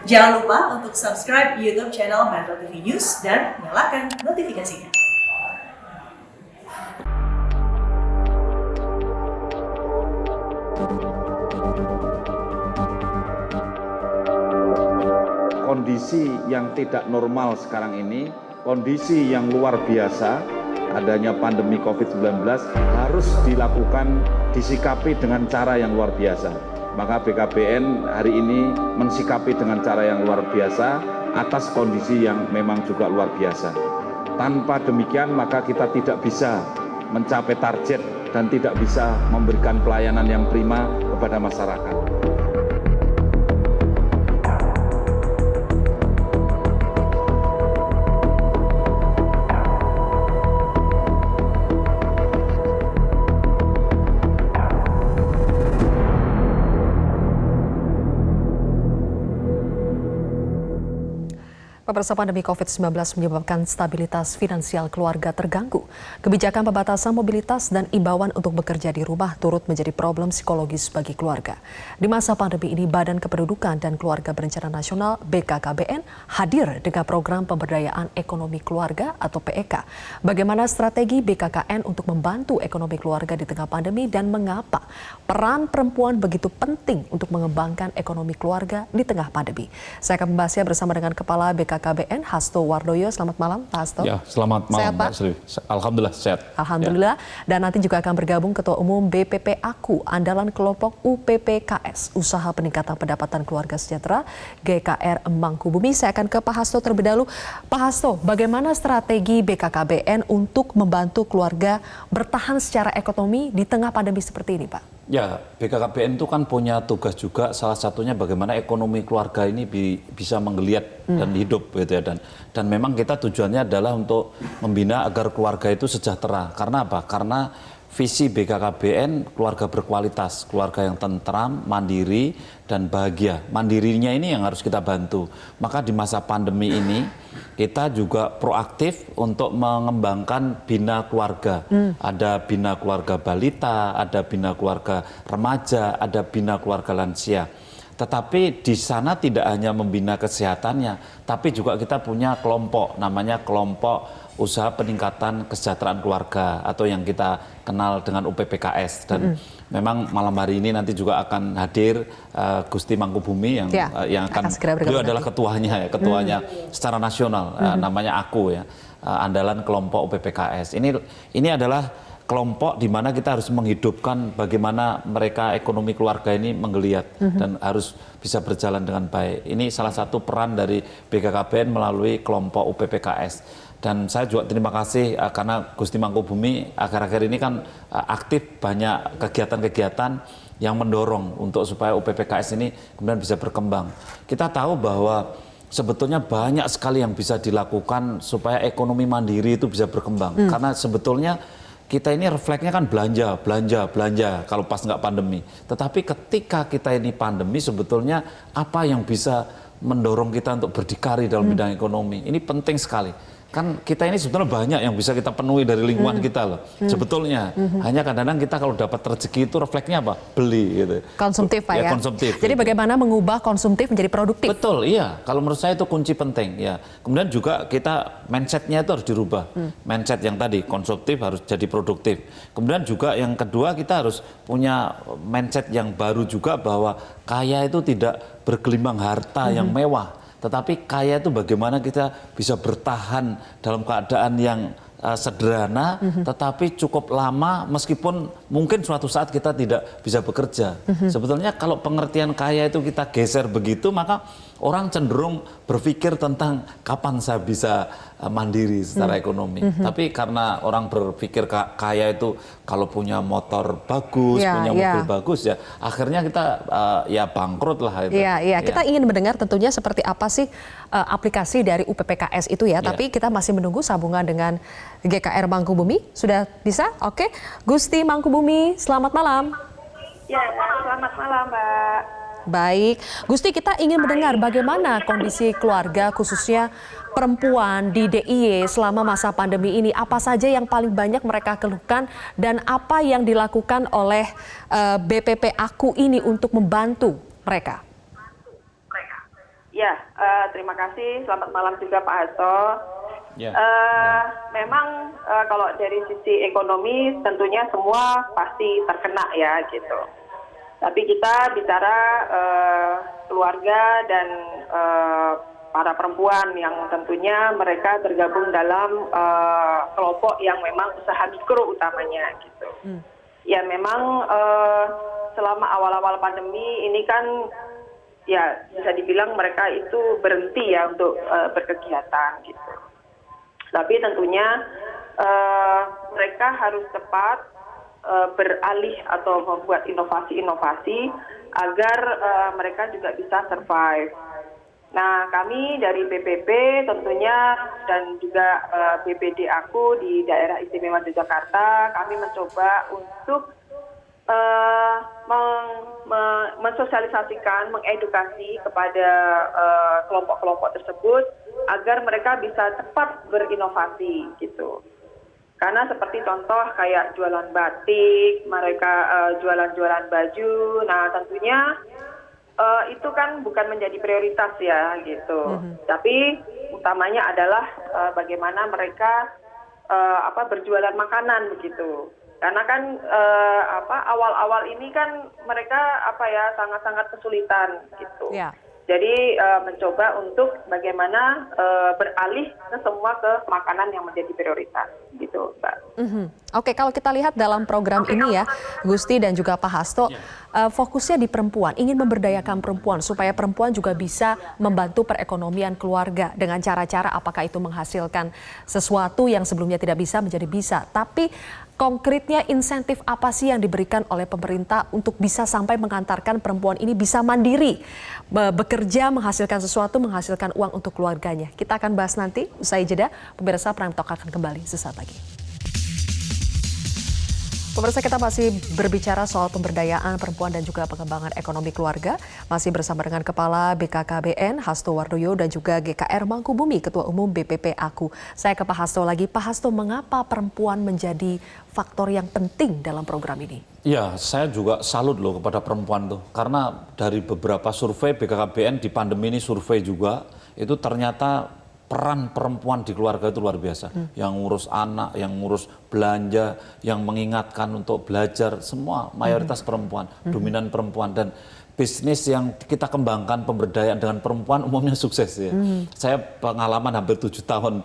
Jangan lupa untuk subscribe YouTube channel Metro TV News dan nyalakan notifikasinya. Kondisi yang tidak normal sekarang ini, kondisi yang luar biasa, adanya pandemi COVID-19 harus dilakukan, disikapi dengan cara yang luar biasa. Maka BKBN hari ini mensikapi dengan cara yang luar biasa atas kondisi yang memang juga luar biasa. Tanpa demikian maka kita tidak bisa mencapai target dan tidak bisa memberikan pelayanan yang prima kepada masyarakat. Pemirsa, pandemi COVID-19 menyebabkan stabilitas finansial keluarga terganggu. Kebijakan pembatasan mobilitas dan imbauan untuk bekerja di rumah turut menjadi problem psikologis bagi keluarga. Di masa pandemi ini, Badan Kependudukan dan Keluarga Berencana Nasional (BKKBN) hadir dengan program pemberdayaan ekonomi keluarga atau PEK. Bagaimana strategi BKKN untuk membantu ekonomi keluarga di tengah pandemi dan mengapa peran perempuan begitu penting untuk mengembangkan ekonomi keluarga di tengah pandemi? Saya akan membahasnya bersama dengan Kepala BKKBN Hasto Wardoyo. Selamat malam, Pak Hasto. Ya, selamat malam, sehat, Pak? Mbak Sri. Alhamdulillah sehat. Alhamdulillah. Ya. Dan nanti juga akan bergabung Ketua Umum BPP Aku, andalan kelompok UPPKS, Usaha Peningkatan Pendapatan Keluarga Sejahtera, GKR Mangkubumi. Saya akan ke Pak Hasto terlebih dahulu. Pak Hasto, bagaimana strategi BKKBN untuk membantu keluarga bertahan secara ekonomi di tengah pandemi seperti ini, Pak? Ya, BKKBN itu kan punya tugas juga, salah satunya bagaimana ekonomi keluarga ini bisa menggeliat dan hidup gitu ya, dan memang kita tujuannya adalah untuk membina agar keluarga itu sejahtera. Karena apa? Karena visi BKKBN keluarga berkualitas, keluarga yang tentram, mandiri dan bahagia. Mandirinya ini yang harus kita bantu. Maka di masa pandemi ini kita juga proaktif untuk mengembangkan bina keluarga. Ada bina keluarga balita, ada bina keluarga remaja, ada bina keluarga lansia. Tetapi di sana tidak hanya membina kesehatannya, tapi juga kita punya kelompok, namanya kelompok Usaha Peningkatan Kesejahteraan Keluarga atau yang kita kenal dengan UPPKS. Dan memang malam hari ini nanti juga akan hadir Gusti Mangkubumi yang akan beliau adalah ketuanya ya, ketuanya secara nasional, namanya Aku ya, andalan kelompok UPPKS. Ini adalah kelompok di mana kita harus menghidupkan bagaimana mereka ekonomi keluarga ini menggeliat dan harus bisa berjalan dengan baik. Ini salah satu peran dari BKKBN melalui kelompok UPPKS. Dan saya juga terima kasih karena Gusti Mangkubumi akhir-akhir ini kan aktif banyak kegiatan-kegiatan yang mendorong untuk supaya UPPKS ini kemudian bisa berkembang. Kita tahu bahwa sebetulnya banyak sekali yang bisa dilakukan supaya ekonomi mandiri itu bisa berkembang. Karena sebetulnya kita ini refleksnya kan belanja kalau pas nggak pandemi. Tetapi ketika kita ini pandemi, sebetulnya apa yang bisa mendorong kita untuk berdikari dalam bidang ekonomi? Ini penting sekali. Kan kita ini sebetulnya banyak yang bisa kita penuhi dari lingkungan kita loh. Sebetulnya hanya kadang-kadang kita kalau dapat rezeki itu refleksnya apa? Beli gitu. Konsumtif, Pak ya. Konsumtif. Jadi bagaimana mengubah konsumtif menjadi produktif? Betul, iya. Kalau menurut saya itu kunci penting ya. Kemudian juga kita mindsetnya itu harus dirubah. Mindset yang tadi konsumtif harus jadi produktif. Kemudian juga yang kedua kita harus punya mindset yang baru juga bahwa kaya itu tidak bergelimang harta yang mewah. Tetapi kaya itu bagaimana kita bisa bertahan dalam keadaan yang sederhana, tetapi cukup lama meskipun mungkin suatu saat kita tidak bisa bekerja. Sebetulnya kalau pengertian kaya itu kita geser begitu, maka orang cenderung berpikir tentang kapan saya bisa mandiri secara ekonomi. Tapi karena orang berpikir kaya itu kalau punya motor bagus, punya mobil bagus ya, akhirnya kita ya bangkrut lah itu. Iya. Kita ingin mendengar tentunya seperti apa sih aplikasi dari UPPKS itu ya. Tapi kita masih menunggu sambungan dengan GKR Mangkubumi. Sudah bisa? Oke. Gusti Mangkubumi, selamat malam. Ya, selamat malam, Mbak. Baik, Gusti, kita ingin mendengar bagaimana kondisi keluarga khususnya perempuan di DIY selama masa pandemi ini. Apa saja yang paling banyak mereka keluhkan dan apa yang dilakukan oleh BPP Aku ini untuk membantu mereka? Ya, Ya, terima kasih. Selamat malam juga Pak Hasto. Ya. Memang kalau dari sisi ekonomi tentunya semua pasti terkena ya gitu. Tapi kita bicara keluarga dan para perempuan yang tentunya mereka tergabung dalam kelompok yang memang usaha mikro utamanya gitu. Ya memang selama awal-awal pandemi ini kan ya bisa dibilang mereka itu berhenti ya untuk berkegiatan gitu. Tapi tentunya mereka harus cepat beralih atau membuat inovasi-inovasi agar mereka juga bisa survive. Nah, kami dari BPP tentunya dan juga BPD aku di Daerah Istimewa Yogyakarta, kami mencoba untuk mensosialisasikan, mengedukasi kepada kelompok-kelompok tersebut agar mereka bisa cepat berinovasi gitu. Karena seperti contoh kayak jualan batik, mereka jualan-jualan baju, nah tentunya itu kan bukan menjadi prioritas ya gitu. Tapi utamanya adalah bagaimana mereka berjualan makanan begitu. Karena kan awal-awal ini kan mereka sangat-sangat kesulitan gitu. Ya. Jadi mencoba untuk bagaimana beralih ke semua ke makanan yang menjadi prioritas gitu, Mbak. Oke, kalau kita lihat dalam program ini ya, Gusti dan juga Pak Hasto, fokusnya di perempuan, ingin memberdayakan perempuan supaya perempuan juga bisa membantu perekonomian keluarga dengan cara-cara apakah itu menghasilkan sesuatu yang sebelumnya tidak bisa menjadi bisa. Tapi konkretnya insentif apa sih yang diberikan oleh pemerintah untuk bisa sampai mengantarkan perempuan ini bisa mandiri, bekerja, menghasilkan sesuatu, menghasilkan uang untuk keluarganya. Kita akan bahas nanti, usai jeda. Pemirsa, Prime Talk akan kembali sesaat lagi. Pemirsa, kita masih berbicara soal pemberdayaan perempuan dan juga pengembangan ekonomi keluarga. Masih bersama dengan Kepala BKKBN Hasto Wardoyo dan juga GKR Mangkubumi, Ketua Umum BPP Aku. Saya ke Pak Hasto lagi. Pak Hasto, mengapa perempuan menjadi faktor yang penting dalam program ini? Ya, saya juga salut loh kepada perempuan tuh. Karena dari beberapa survei BKKBN di pandemi ini survei juga, itu ternyata peran perempuan di keluarga itu luar biasa. Yang ngurus anak, yang ngurus belanja, yang mengingatkan untuk belajar, semua mayoritas perempuan, dominan perempuan. Dan bisnis yang kita kembangkan pemberdayaan dengan perempuan umumnya sukses ya. Saya pengalaman hampir 7 tahun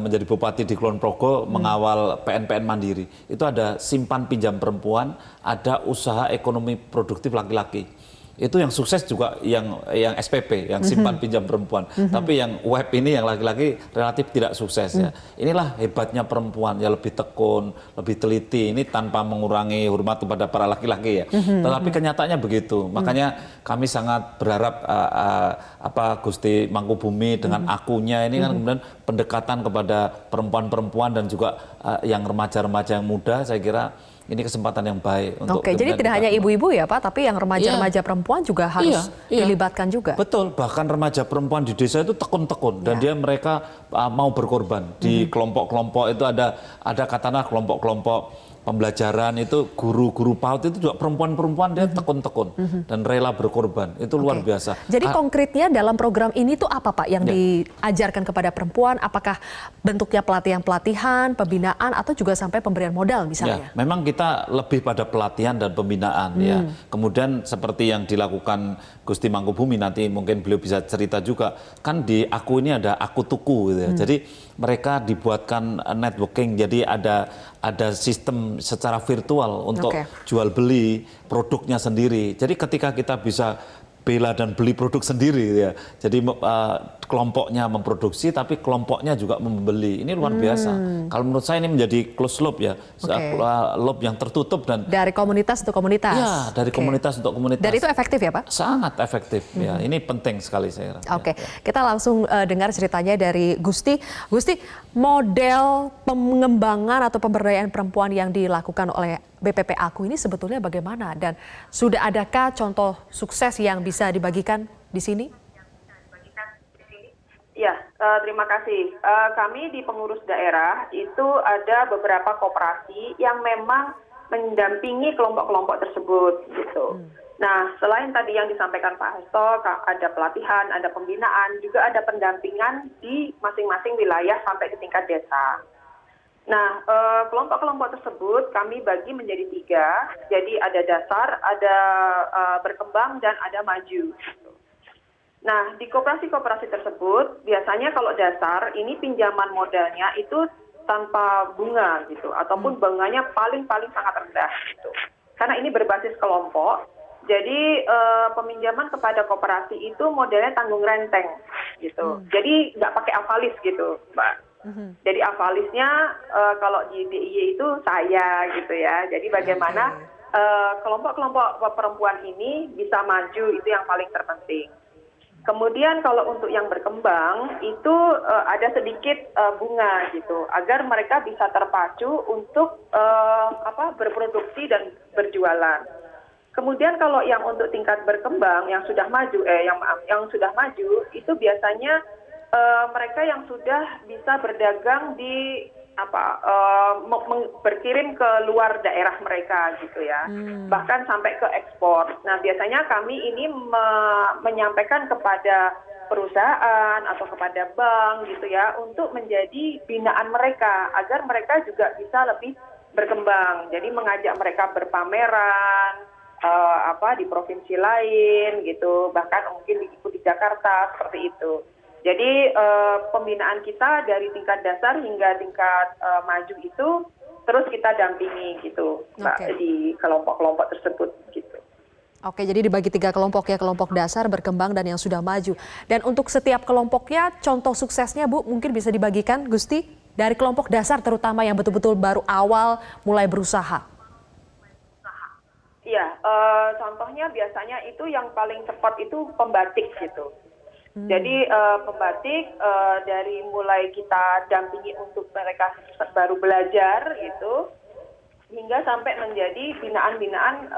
menjadi bupati di Kulon Progo, mengawal PNPN Mandiri. Itu ada simpan pinjam perempuan, ada usaha ekonomi produktif laki-laki. Itu yang sukses juga yang SPP, yang simpan pinjam perempuan. Tapi yang web ini, yang laki-laki relatif tidak sukses ya. Inilah hebatnya perempuan, ya lebih tekun, lebih teliti. Ini tanpa mengurangi hormat kepada para laki-laki ya. Tetapi kenyataannya begitu. Makanya kami sangat berharap Gusti Mangkubumi dengan akunya ini kan kemudian pendekatan kepada perempuan-perempuan dan juga yang remaja-remaja yang muda, saya kira ini kesempatan yang baik untuk. Oke, jadi tidak hanya ibu-ibu ya Pak, tapi yang remaja-remaja perempuan juga harus dilibatkan juga. Betul, bahkan remaja perempuan di desa itu tekun-tekun dan mereka mau berkorban di kelompok-kelompok itu ada katakanlah kelompok-kelompok pembelajaran itu guru-guru PAUD itu juga perempuan-perempuan dia tekun-tekun dan rela berkorban, itu luar biasa. Jadi konkretnya dalam program ini tuh apa Pak yang diajarkan kepada perempuan? Apakah bentuknya pelatihan-pelatihan, pembinaan atau juga sampai pemberian modal misalnya? Ya, memang kita lebih pada pelatihan dan pembinaan ya. Kemudian seperti yang dilakukan Gusti Mangkubumi, nanti mungkin beliau bisa cerita juga, kan di Aku ini ada Aku Tuku gitu ya. Jadi mereka dibuatkan networking, jadi ada sistem secara virtual untuk jual beli produknya sendiri. Jadi ketika kita bisa bela dan beli produk sendiri ya. Jadi kelompoknya memproduksi tapi kelompoknya juga membeli. Ini luar biasa. Kalau menurut saya ini menjadi close loop ya. Loop yang tertutup dan dari komunitas untuk komunitas. Ya, dari komunitas untuk komunitas. Dan itu efektif ya Pak? Sangat efektif ya. Ini penting sekali saya kira. Oke, kita langsung dengar ceritanya dari Gusti. Gusti, model pengembangan atau pemberdayaan perempuan yang dilakukan oleh BPP Aku ini sebetulnya bagaimana dan sudah adakah contoh sukses yang bisa dibagikan di sini? Ya, terima kasih. Kami di pengurus daerah itu ada beberapa koperasi yang memang mendampingi kelompok-kelompok tersebut gitu. Nah, selain tadi yang disampaikan Pak Hasto, ada pelatihan, ada pembinaan, juga ada pendampingan di masing-masing wilayah sampai ke tingkat desa. Nah, kelompok-kelompok tersebut kami bagi menjadi 3. Jadi ada dasar, ada berkembang, dan ada maju. Nah, di koperasi-koperasi tersebut, biasanya kalau dasar, ini pinjaman modalnya itu tanpa bunga gitu, ataupun bunganya paling-paling sangat rendah gitu. Karena ini berbasis kelompok, jadi peminjaman kepada koperasi itu modelnya tanggung renteng gitu. Jadi nggak pakai avalis gitu, Mbak. Jadi avalisnya kalau di DIY itu saya gitu ya. Jadi bagaimana kelompok-kelompok perempuan ini bisa maju, itu yang paling terpenting. Kemudian kalau untuk yang berkembang itu ada sedikit bunga gitu, agar mereka bisa terpacu untuk berproduksi dan berjualan. Kemudian kalau yang untuk tingkat berkembang yang sudah maju, yang sudah maju itu biasanya mereka yang sudah bisa berdagang di berkirim ke luar daerah mereka gitu ya, bahkan sampai ke ekspor. Nah biasanya kami ini menyampaikan kepada perusahaan atau kepada bank gitu ya untuk menjadi binaan mereka agar mereka juga bisa lebih berkembang. Jadi mengajak mereka berpameran di provinsi lain gitu, bahkan mungkin diikuti Jakarta seperti itu. Jadi pembinaan kita dari tingkat dasar hingga tingkat maju itu terus kita dampingi gitu, Mbak, di kelompok-kelompok tersebut gitu. Oke, jadi dibagi 3 kelompok ya, kelompok dasar, berkembang, dan yang sudah maju. Dan untuk setiap kelompoknya, contoh suksesnya Bu, mungkin bisa dibagikan Gusti, dari kelompok dasar terutama yang betul-betul baru awal mulai berusaha. Iya, contohnya biasanya itu yang paling cepat itu pembatik gitu. Jadi pembatik dari mulai kita dampingi untuk mereka baru belajar gitu, hingga sampai menjadi binaan-binaan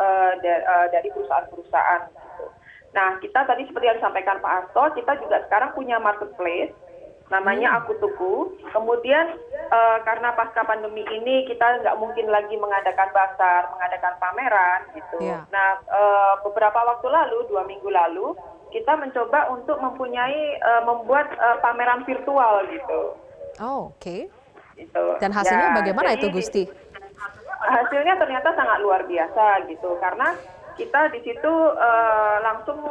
dari perusahaan-perusahaan gitu. Nah, kita tadi seperti yang disampaikan Pak Hasto, kita juga sekarang punya marketplace, namanya Aku Tuku. Kemudian karena pasca pandemi ini kita nggak mungkin lagi mengadakan bazar, mengadakan pameran gitu. Yeah. Nah, beberapa waktu lalu, 2 minggu lalu, kita mencoba untuk membuat pameran virtual gitu. Oh, oke. Gitu. Dan hasilnya Ya, bagaimana jadi itu Gusti? Hasilnya ternyata sangat luar biasa gitu, karena kita di situ langsung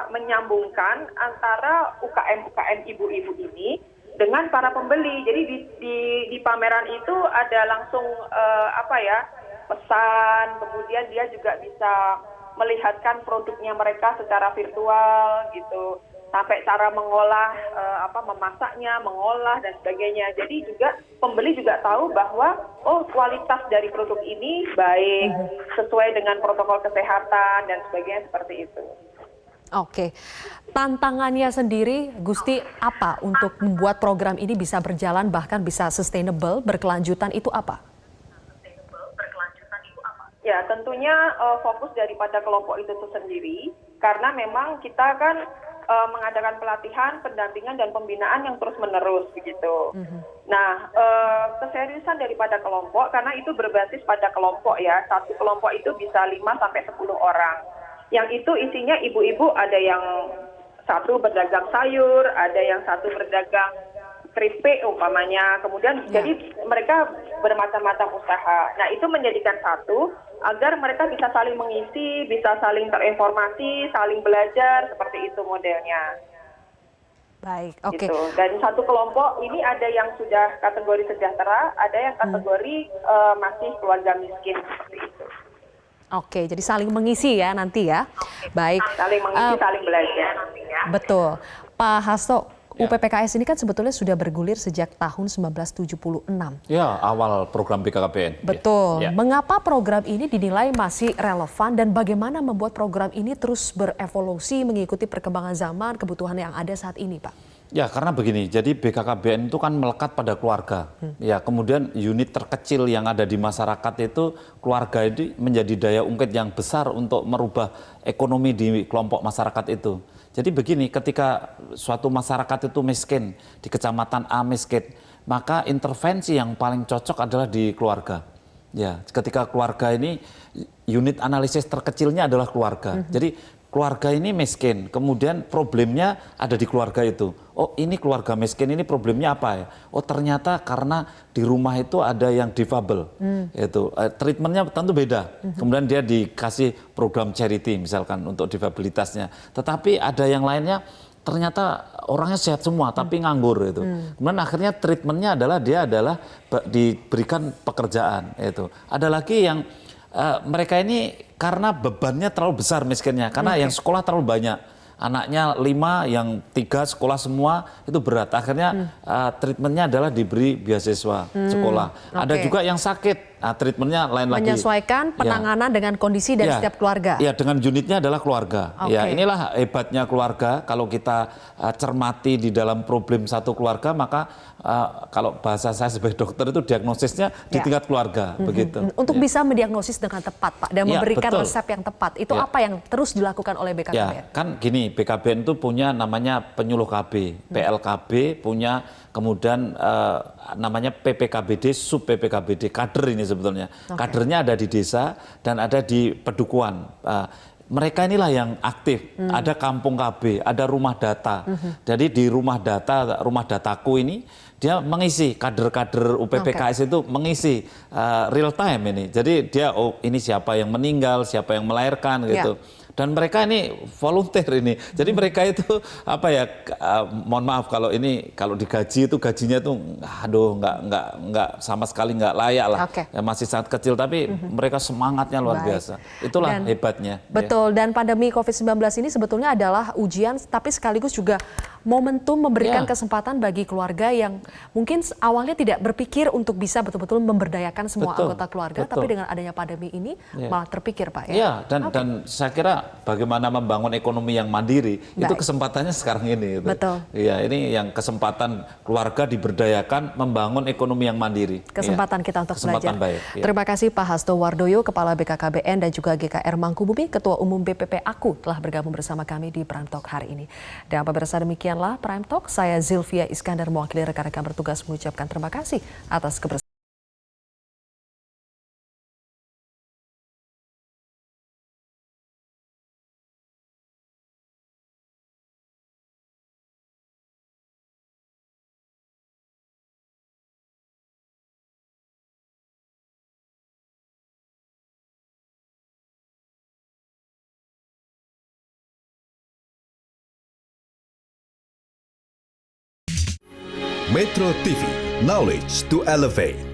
menyambungkan antara UKM ibu-ibu ini dengan para pembeli. Jadi di pameran itu ada langsung pesan, kemudian dia juga bisa melihatkan produknya mereka secara virtual gitu, sampai cara mengolah, memasaknya, mengolah dan sebagainya. Jadi juga pembeli juga tahu bahwa kualitas dari produk ini baik, sesuai dengan protokol kesehatan dan sebagainya seperti itu. Oke, tantangannya sendiri Gusti apa untuk membuat program ini bisa berjalan bahkan bisa sustainable, berkelanjutan, itu apa? Ya, tentunya fokus daripada kelompok itu sendiri, karena memang kita kan mengadakan pelatihan, pendampingan, dan pembinaan yang terus-menerus begitu. Nah, keseriusan daripada kelompok, karena itu berbasis pada kelompok ya, satu kelompok itu bisa 5-10 orang. Yang itu isinya ibu-ibu, ada yang satu berdagang sayur, ada yang satu berdagang keripik umpamanya, kemudian jadi mereka bermacam-macam usaha. Nah, itu menjadikan satu agar mereka bisa saling mengisi, bisa saling terinformasi, saling belajar, seperti itu modelnya. Baik, oke. Gitu. Dan satu kelompok ini ada yang sudah kategori sejahtera, ada yang kategori masih keluarga miskin, seperti itu. Oke, jadi saling mengisi ya nanti ya. Baik. Saling mengisi, saling belajar. Betul. Pak Hasto, UPPKS ini kan sebetulnya sudah bergulir sejak tahun 1976. Ya, awal program BKKBN. Betul. Ya. Mengapa program ini dinilai masih relevan dan bagaimana membuat program ini terus berevolusi mengikuti perkembangan zaman, kebutuhan yang ada saat ini, Pak? Ya, karena begini, jadi BKKBN itu kan melekat pada keluarga. Ya, kemudian unit terkecil yang ada di masyarakat itu, keluarga itu menjadi daya ungkit yang besar untuk merubah ekonomi di kelompok masyarakat itu. Jadi begini, ketika suatu masyarakat itu miskin, di kecamatan A miskin, maka intervensi yang paling cocok adalah di keluarga. Ya, ketika keluarga ini unit analisis terkecilnya adalah keluarga. Jadi keluarga ini miskin, kemudian problemnya ada di keluarga itu. Oh, ini keluarga miskin, ini problemnya apa ya? Oh, ternyata karena di rumah itu ada yang difabel. Itu treatmentnya tentu beda. Kemudian dia dikasih program charity misalkan untuk difabilitasnya. Tetapi ada yang lainnya ternyata orangnya sehat semua tapi nganggur itu. Kemudian akhirnya treatmentnya adalah dia diberikan pekerjaan itu. Ada lagi yang mereka ini karena bebannya terlalu besar miskinnya, karena yang sekolah terlalu banyak, anaknya 5, yang 3 sekolah semua, itu berat. Akhirnya treatmentnya adalah diberi beasiswa sekolah. Ada juga yang sakit, treatmentnya lain lagi. Menyesuaikan penanganan dengan kondisi dari setiap keluarga. Ya, dengan unitnya adalah keluarga. Ya, inilah hebatnya keluarga. Kalau kita cermati di dalam problem satu keluarga, maka kalau bahasa saya sebagai dokter itu diagnosisnya di tingkat keluarga, begitu. Untuk bisa mendiagnosis dengan tepat, Pak, dan memberikan resep yang tepat, itu apa yang terus dilakukan oleh BKKBN? Ya, kan gini, BKBN itu punya namanya penyuluh KB, PLKB punya, kemudian namanya PPKBD, sub PPKBD, kader ini sebetulnya. Kadernya ada di desa dan ada di pedukuhan. Mereka inilah yang aktif. Ada kampung KB, ada rumah data. Jadi di rumah dataku ini, dia mengisi kader-kader UPPKS itu mengisi real time ini. Jadi dia ini siapa yang meninggal, siapa yang melahirkan gitu. Dan mereka ini volunteer ini. Jadi mereka itu apa ya? Mohon maaf kalau digaji itu gajinya tuh, aduh nggak sama sekali nggak layak lah. Ya, masih sangat kecil tapi mereka semangatnya luar biasa. Itulah hebatnya. Betul. Dan pandemi COVID-19 ini sebetulnya adalah ujian, tapi sekaligus juga momentum memberikan kesempatan bagi keluarga yang mungkin awalnya tidak berpikir untuk bisa betul-betul memberdayakan semua anggota keluarga, tapi dengan adanya pandemi ini malah terpikir, Pak. Ya, dan saya kira bagaimana membangun ekonomi yang mandiri itu kesempatannya sekarang ini. Betul. Iya, ini yang kesempatan keluarga diberdayakan membangun ekonomi yang mandiri. Kesempatan kita untuk belajar. Baik, Terima kasih Pak Hasto Wardoyo, Kepala BKKBN dan juga GKR Mangkubumi, Ketua Umum BPP Aku telah bergabung bersama kami di Prime Talk hari ini. Dan pemirsa, demikianlah Prime Talk. Saya Zilvia Iskandar mewakili rekan-rekan bertugas mengucapkan terima kasih atas kebersamaan. Metro TV, knowledge to elevate.